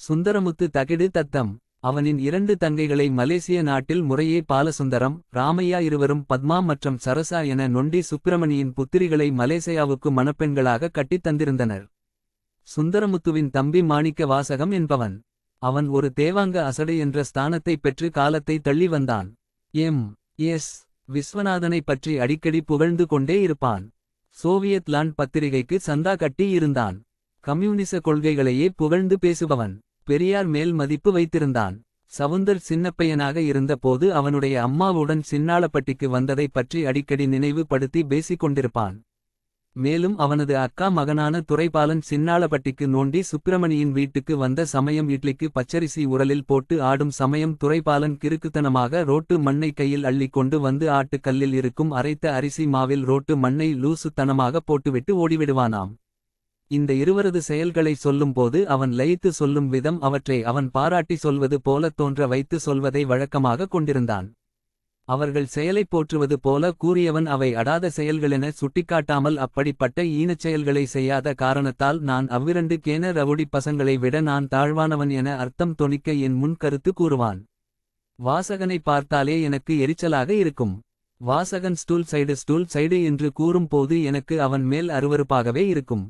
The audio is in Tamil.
சுந்தரமுத்து தகிடு தத்தம். அவனின் 2 தங்கைகளை மலேசிய நாட்டில் முறையே பாலசுந்தரம், ராமையா இருவரும் பத்மா மற்றும் சரசா என நொண்டி சுப்பிரமணியின் புத்திரிகளை மலேசியாவுக்கு மணப்பெண்களாக கட்டித் தந்திருந்தனர். சுந்தரமுத்துவின் தம்பி மாணிக்க வாசகம் என்பவன். அவன் ஒரு தேவாங்க அசடு என்ற ஸ்தானத்தை பெற்று காலத்தை தள்ளி வந்தான். எஸ். விஸ்வநாதனை பற்றி அடிக்கடி புகழ்ந்து கொண்டே இருப்பான். சோவியத் லாண்ட் பத்திரிகைக்கு சந்தா கட்டி இருந்தான். கம்யூனிச கொள்கைகளையே புகழ்ந்து பேசுபவன். பெரியார் மேல் மதிப்பு வைத்திருந்தான். சவுந்தர் சின்னப்பையனாக இருந்த போது அவனுடைய அம்மாவுடன் சின்னாளப்பட்டிக்கு வந்ததை பற்றி அடிக்கடி நினைவு படுத்தி பேசிக் கொண்டிருப்பான். மேலும் அவனது அக்கா மகனான துரைபாலன் சின்னாளப்பட்டிக்கு நோண்டி சுப்பிரமணியின் வீட்டுக்கு வந்த சமயம் இட்லிக்கு பச்சரிசி உரலில் போட்டு ஆடும் சமயம் துரைபாலன் கிறுக்குத்தனமாக ரோட்டு மண்ணை கையில் அள்ளிக் கொண்டு வந்து ஆட்டுக்கல்லில் இருக்கும் அரைத்த அரிசி மாவில் ரோட்டு மண்ணை லூசு தனமாக போட்டுவிட்டு ஓடிவிடுவானாம். இந்த இருவரது செயல்களை சொல்லும்போது அவன் லயித்து சொல்லும் விதம் அவற்றை அவன் பாராட்டி சொல்வது போலத் தோன்ற வைத்து சொல்வதை வழக்கமாக கொண்டிருந்தான். அவர்கள் செயலைப் போற்றுவது போல கூறியவன் அவை அடாத செயல்களென சுட்டிக்காட்டாமல் அப்படிப்பட்ட ஈனச் செயல்களை செய்யாத காரணத்தால் நான் அவ்விரண்டு கேன ரவுடி பசங்களை விட நான் தாழ்வானவன் என அர்த்தம் தொனிக்க என் முன் கருத்து கூறுவான். வாசகனை பார்த்தாலே எனக்கு எரிச்சலாக இருக்கும். வாசகன் ஸ்டூல் சைடு என்று கூறும் போது எனக்கு அவன் மேல் அருவருப்பாகவே இருக்கும்.